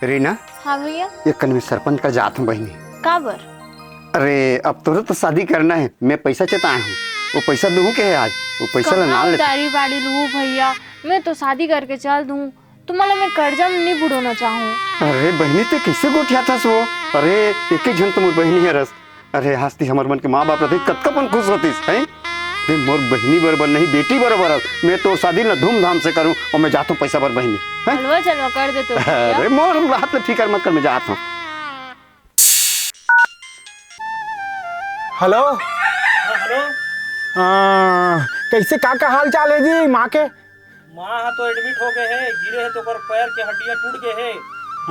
रीना। हाँ भैया। ये कल मैं सरपंच का जात हूँ बहनी। काबर? अरे अब तो शादी करना है, मैं पैसा चेताया हूँ। वो पैसा दूँ के है आज, वो पैसा ला ले। दाढ़ी बाड़ी लूँ भैया, मैं तो शादी करके चल दूँ। तुम्हारा मैं कर्जा में नहीं बुड़ाना चाहूँ। अरे बहनी ते कैसे गोठिया था वो? अरे एक ही झन तो मोर बहनी है रस। अरे हंसती हमर मन के माँ बाप रहते कतका पन खुश होतीस है। मोर बहनी बराबर नहीं बेटी बराबर, मैं तो शादी ना धूमधाम से करूँ और मैं जाता हूँ पैसा पर बहनी। चलवा चलवा कर दे तो। अरे मोर हाथ में फिकर मत कर, मैं जाता हूँ। Hello hello. कैसे का हाल चाल है जी? माँ के माँ तो एडमिट हो गए है, गिरे है तो कर पैर के हड्डियां टूट गए है।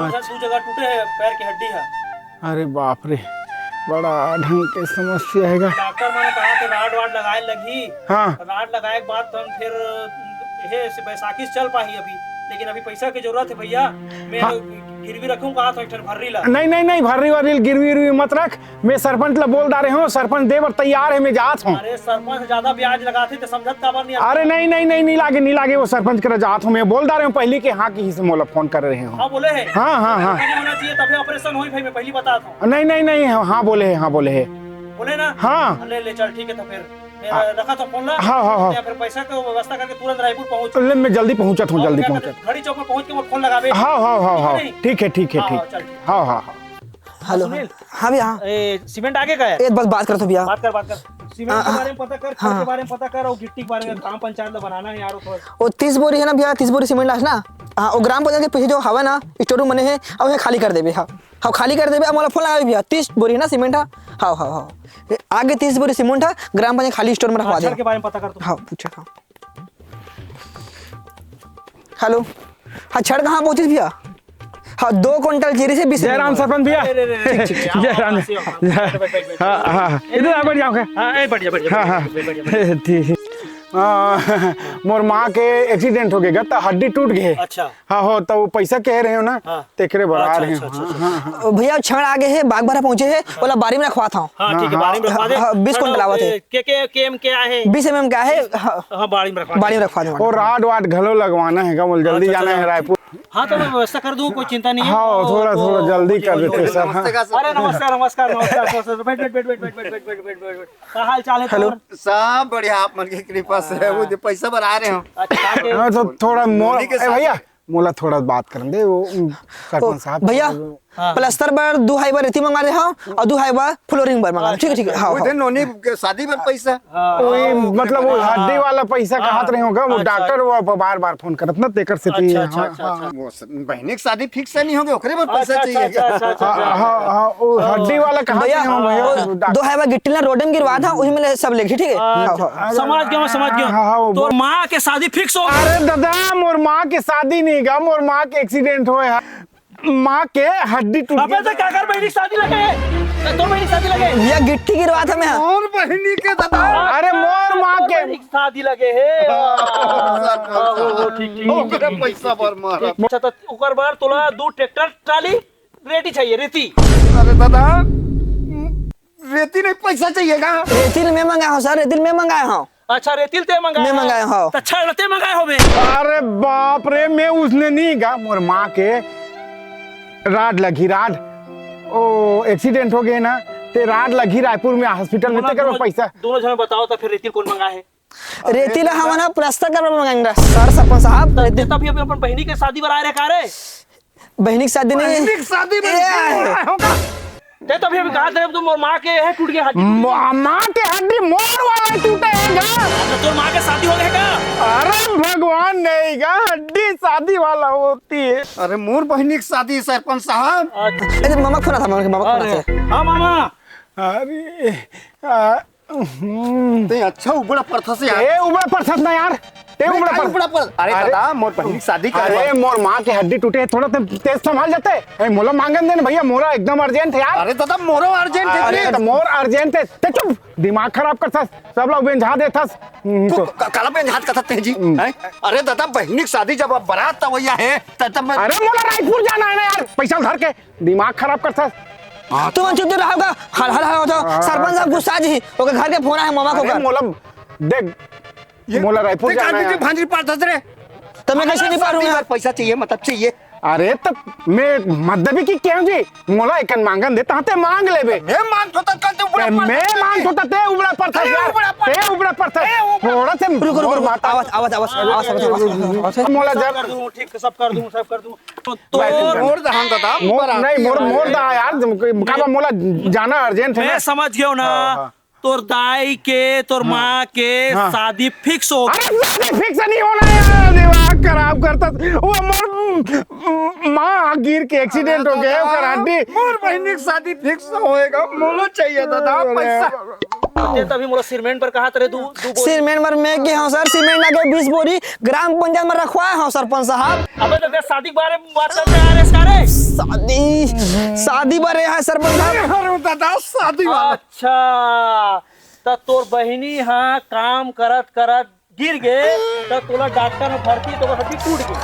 दो जगह टूटे है पैर की हड्डी है। अरे बाप रे, बड़ा ढंग के समस्या है। डॉक्टर मैंने कहा तो राड वाड लगाए लगी। हाँ। राड लगाए के बाद तो हम फिर बैसाखी से चल पाही अभी, लेकिन अभी पैसा की जरूरत है भैया। मैं हाँ। गिरवी रखूंगा तो एक भर्री ला। नहीं भर्री वर्री गिरवी मत रख। मैं सरपंच ला बोल डाले हूँ, सरपंच देवर तैयार है, मैं जात हूँ। अरे सरपंच ज्यादा ब्याज लगाते तो समझत का बार नहीं। अरे नहीं लागे वो सरपंच कर जात हूँ, मैं बोल डाले हूँ पहले के। हाँ की से मोला फोन कर रहे हो। हाँ बोले है। हाँ होना चाहिए तभी ऑपरेशन हुई भाई, मैं पहली बता दूं। नहीं हाँ बोले है। बोले ना। हाँ ले चल ठीक है तो फिर रखा तो फोन ला। हाँ। फिर पैसा का व्यवस्था करके तुरंत रायपुर पहुंच। ले मैं जल्दी पहुंचत हूँ, जल्दी पहुंचत। घड़ी चौक में पहुंच के फोन लगावे। हाँ ठीक है। हाँ। हेलो। हाँ भैया। हाँ सीमेंट आगे का है। एक बस बात कर तो भैया। बात कर सीमेंट के बारे में पता कर, खर्च के बारे में पता कर और गिट्टी के बारे में। ग्राम पंचायत में बनाना है यार। वो 30 बोरी है ना भैया, 30 बोरी सीमेंट ना। हाँ वो ग्राम पंचायत के पीछे जो हवा ना स्टोर रूम बने हैं, अब उन्हें खाली कर देवे। हाँ खाली कर देवे। अब मोला फोन लगा भैया, 30 बोरी है ना सीमेंट। हाँ आगे 30 बोरी सीमेंट है, ग्राम पंचायत खाली स्टोर में रखवा दे। के बारे में पता कर। हाँ पूछा। हाँ हेलो। हाँ छड़ कहाँ पहुंची भैया? हाँ 2 क्विंटल जीरी से 20। जयराम सरपंच भैया। जयराम। हाँ इधर आ बढ़ जाओगे। हाँ बढ़िया। ठीक। मोर माँ के एक्सीडेंट हो गया तो हड्डी टूट गए। अच्छा। हाँ हो तो वो पैसा कह रहे हो ना, तेकरे बरा रहे हो। भैया छड़ आगे है, बाग बारा पहुंचे है, बोला बारी में रखवा था। हाँ ठीक है, बारी में रखवा दे। 20 क्विंटल आवत है। क्या है? 20 mm का है। हाँ बारी में रखवा दे। और राड वाड घलो लगवाना है, जल्दी जाना है रायपुर। हाँ तो मैं व्यवस्था कर दूँ, कोई चिंता नहीं है। हाँ थोड़ा जल्दी कर देते सर। अरे नमस्कार। क्या हाल चाल है? हेलो। सब बढ़िया, आप मन की कृपा से वो जो पैसा बना रहे हो। हाँ तो थोड़ा भैया मोला थोड़ा बात कर दे। वो सरपंच साहब भैया प्लास्टर पर 2 हाई बार रेती मंगा रहे हैं और 2 हाई बार फ्लोरिंग पर मंगा। ठीक है। हाँ नोनी के शादी में पैसा वही मतलब वो हड्डी वाला पैसा कहत रहे होगा। वो डॉक्टर वो बार फोन करत ना तेकर से। बहनी की शादी फिक्स नहीं होगी, ओकरे में पैसा चाहिए। हाँ वो हड्डी वाला कहा भैया 2 हाई बार गिट्टी ना रोड में गिरवा था, उसी में सब लिखी। ठीक है समझ गया। तो माँ के शादी फिक्स हो। अरे दादा मोर माँ के शादी नहीं गा, मोर माँ के एक्सीडेंट हुए है, माँ के हड्डी टूट गई। तो क्या कर बहनी शादी लगे? तो बहनी शादी लगे भैया गिट्टी गिरवा था मैं। और बहनी के दादा। अरे मोर माँ के शादी लगे है। ठीक पैसा पर मार। अच्छा तो ओकर बार तोला 2 ट्रैक्टर ट्राली रेती चाहिए, रेती। अरे दादा रेती नहीं पैसा चाहिएगा। रेतिल में मंगाया हूँ सर, रेतिल में मंगाया हूँ। अच्छा रेतिल ते मंगाया? मैं मंगाया हूँ। अच्छा रते मंगाए हो बे। अरे बाप रे, मैं उसने नहीं गा, मोर माँ के राड लगी। राड ओ एक्सीडेंट हो गए ना, ते राड लगी रायपुर में हॉस्पिटल में। ते करो पैसा दोनों जन बताओ तो फिर रेतिल कौन मंगा है? रेतिल हम ना प्लास्टर कर मंगाएंगे सर सरपंच साहब। रेतिल तभी अभी अपन बहनी के शादी बराए रे का रे। बहनी की शादी नहीं, शादी ते तभी अभी कहा थे तुम और माँ के है टूट गया हड्डी। माँ के हड्डी मोर वाला टूटेगा। तो माँ के शादी हो गया का? अरे भगवान नहीं गा, हड्डी शादी वाला होती है। अरे मोर बहनी की शादी सरपंच साहब। अरे मामा फोन था, मामा फोन था। हाँ मामा। अरे ते अच्छा उबड़ा पड़था से ए उबड़ा पड़था ना यार, ते उबड़ा पड़। अरे दादा मोर बहनी की शादी कर। अरे मोर माँ के हड्डी टूटे, थोड़ा तेज संभाल जाते। मोला मांगन देना भैया, मोरा एकदम अर्जेंट है यार। अरे दादा मोरो अर्जेंट है। अरे मोर अर्जेंट है, ते चुप दिमाग खराब करता, सब लोग बेंझा देता। तो काला पे हाथ कथा तेजी। अरे दादा बहनी की शादी जब बारात तवैया है तब मैं। अरे मोला रायपुर जाना है ना यार, पैसा उधार के दिमाग खराब करता। तुम चुप रहोगा। हल सरपंच साहब गुस्सा जी, ओके घर के फोन है मामा को। मोला देख, मोला रायपुर जाना है। भांजी पाता रे तो मैं कैसे नहीं पारूंगा? पैसा चाहिए मतलब चाहिए। अरे तो मैं मद्दबी की क्या जी मोला एकन मांगन दे ताते मांग लेबे मैं मांगतो त कल तू ते मैं मांगतो त ते उबड़ा पर था ते उबड़ा पर था थोड़ा से रुको रुको रुको आवाज आवाज आवाज आवाज मोला सब जब कर दूं, ठीक सब कर दूं, सब कर दूं। मोर दहान तो था मोर नहीं मोर दा यार काबा मोला जाना अर्जेंट है मैं ना समझ गया ना। हाँ। तोर दाई के तोर माँ के हाँ। शादी फिक्स हो गई। अरे फिक्स नहीं होना यार दिमाग खराब करता वो मोर माँ गिर के एक्सीडेंट हो गया ओकर हड्डी मोर बहनी की शादी फिक्स होएगा मोलो चाहिए दादा पैसा ते तभी मोला सीमेंट पर कहा तेरे दू दू बोरी। सीमेंट मर में के हां सर सीमेंट लगे 20 बोरी ग्राम पंचायत में रखवाए हां सरपंच साहब अबे तो शादी के बारे में बात करने आ रहे सारे। शादी बारे है सरपंच साहब अरे दादा शादी वाला अच्छा तो तोर बहिनी हाँ काम करत करत गिर गए तो तोला डॉक्टर में भर्ती तो हड्डी टूट गई।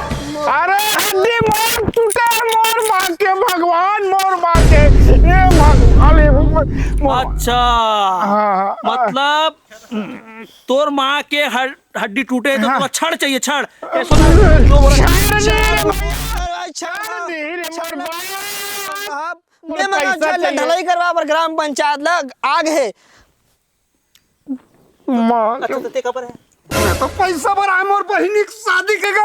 अरे हड्डी मोर टूटे मोर माँ के भगवान मोर माँ के ये भगवान अच्छा हाँ, मतलब तोर माँ के हड्डी टूटे तो तोला छड़ चाहिए छड़। ये सुन, साहब मैं मना चल ढलाई करवा पर ग्राम पंचायत लग आग है अच्छा तो ते खबर है मैं तो पैसा भरा है मोर बहनी की शादी के का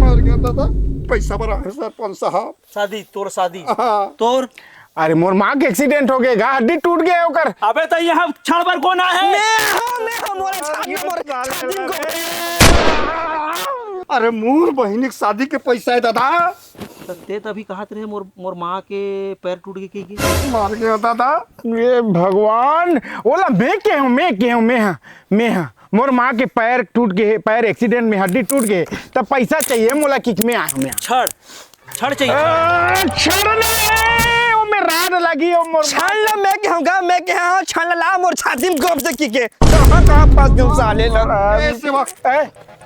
मर गया दादा पैसा भरा है सरपंच साहब शादी तोर शादी हाँ। तोर। अरे मोर माँ के एक्सीडेंट हो गया हड्डी टूट गया ओकर अबे तो यहाँ छड़ पर कौन है? मैं मोरे छाती अरे मोर बहनी की शादी के पैसा है दादा तो ते तभी कहत रहे मोर मोर माँ के पैर टूट गए की मार गया दादा ये भगवान ओला मैं मोर माँ के पैर टूट गए पैर एक्सीडेंट में हड्डी टूट गए तब पैसा चाहिए मोला किक में आया मैं छड़ छड़ चाहिए। छड़ने वो में राड लगी ओ मोर छान मैं के होगा मैं के हां छान ला मोर छाती में गोप से की के कहां पास तुम साले लग ऐसे वक्त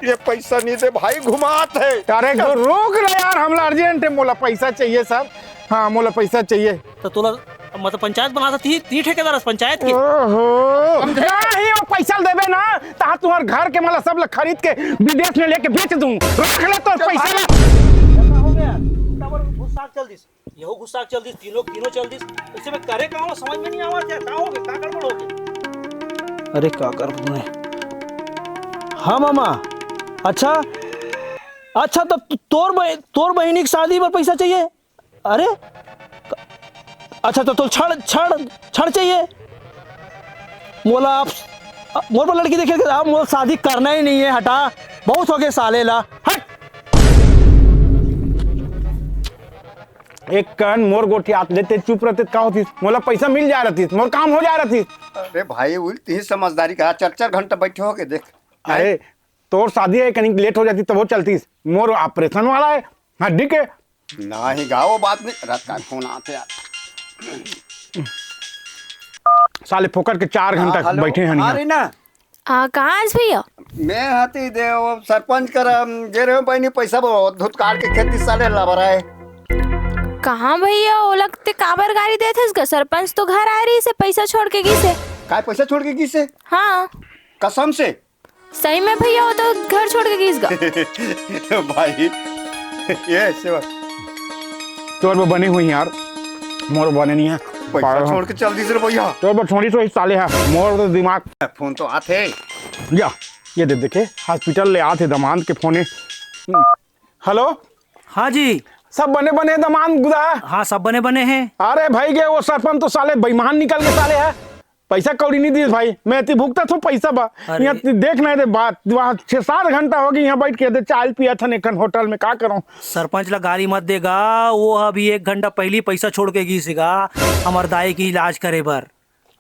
ये पैसा नहीं दे भाई घुमात है अरे रोक लो यार हमला अर्जेंट है मोला पैसा चाहिए सब हाँ मोला पैसा चाहिए तो तोला मतलब पंचायत बना ती ती ठेकेदार पंचायत की। ओहो नहीं वो पैसा देबे ना ता तुम्हार घर के मला सब खरीद के विदेश में लेके बेच दूं रख ले तो पैसा ऐसा हो गया तब गुस्सा चल दिस यहो गुस्सा चल दिस तीनों तीनों चल दिस इससे मैं करे का समझ में नहीं आवा क्या हो गया का गड़बड़ हो गई। अरे का कर तूने हाँ मामा अच्छा अच्छा तो तोर बहनी की शादी पर पैसा चाहिए। अरे अच्छा तो छड़ चाहिए मोला आप मोर पर लड़की देखे आप मोर शादी करना ही नहीं है हटा बहुत हो गए साले ला हट। एक कन मोर गोठी हाथ लेते चुप रहते का होती मोला पैसा मिल जा रही मोर काम हो जा रही अरे भाई उल्टी समझदारी कहा 4 घंटा बैठे हो के देख अरे तोर शादी है कहीं लेट हो जाती तो वो चलती मोर ऑपरेशन वाला है हड्डी के ना ही गाओ बात नहीं रात का फोन आते यार साले फोकट के 4 घंटा बैठे हैं यहाँ। अरे ना कहाँ आज भैया? मैं हाथी दे वो सरपंच कर जे रहे बहनी पैसा धुतकार के खेती साले लबरा है कहाँ भैया वो लगते काबर गाड़ी देते इसका सरपंच तो घर आ रही से पैसा छोड़ के गई से। काय पैसा छोड़ के किसे हाँ कसम से सही में भैया वो तो घर छोड़ के गई इसका। भाई ये सेवा तोर पे बनी हुई यार मोर बने नहीं है पैसा छोड़ के चल दी रे भैया तोर पर छोड़ी तो साले है मोर तो दिमाग फोन तो आते जा ये देखे हॉस्पिटल ले आते दमाद के फोने हेलो हाँ जी सब बने दमाद गुदा हाँ सब बने बने हैं। अरे भाई गे वो सरपंच तो साले बेईमान निकल के साले है पैसा कौड़ी नहीं दी भाई मैं इतनी भुगता था पैसा बा अरे। यहाँ देख नहीं दे बात वहाँ 6-7 घंटा हो गई यहाँ बैठ के दे चाय पिया था नेकन होटल में का करूँ सरपंच ला गाली मत देगा वो अभी 1 घंटा पहले पैसा छोड़ के गई सीगा हमार दाई की इलाज करे बर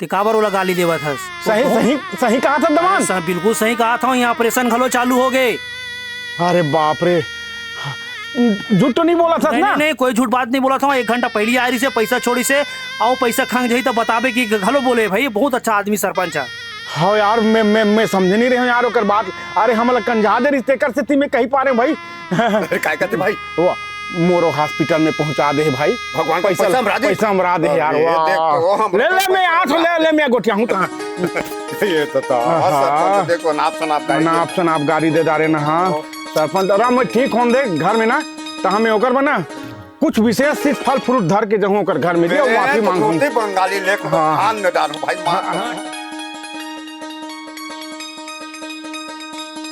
ते काबर वाला गाली देवा था। सही कहा था दमान बिल्कुल सही कहा था यहाँ ऑपरेशन खलो चालू हो गए। अरे बाप रे झूठ तो नहीं बोला था ना नहीं कोई झूठ बात नहीं बोला था 1 घंटा पहले आ रही से पैसा छोड़ी से आओ पैसा खांग जाई तो बताबे कि घलो बोले भाई बहुत अच्छा आदमी सरपंच है। हाँ यार मैं समझ नहीं रहे यार ओकर बात अरे हम कंजा दे रिश्ते कर से मैं कहीं पा रहे भाई काय कहते भाई वो मोरो हॉस्पिटल में पहुंचा दे भाई भगवान का पैसा हमरा दे यार ले मैं आज ले मैं गोटिया हूँ कहाँ ये तो सरपंच देखो नाप शनाप गाड़ी दे दारे ना हाँ सरपंच मैं ठीक हों दे घर में ना तो हमें ओकर बना कुछ विशेष चीज फल फ्रूट धर के जहूं ओकर घर में दिया वापी मांगू बंगाली लेकर हाँ। खान में डालो भाई मार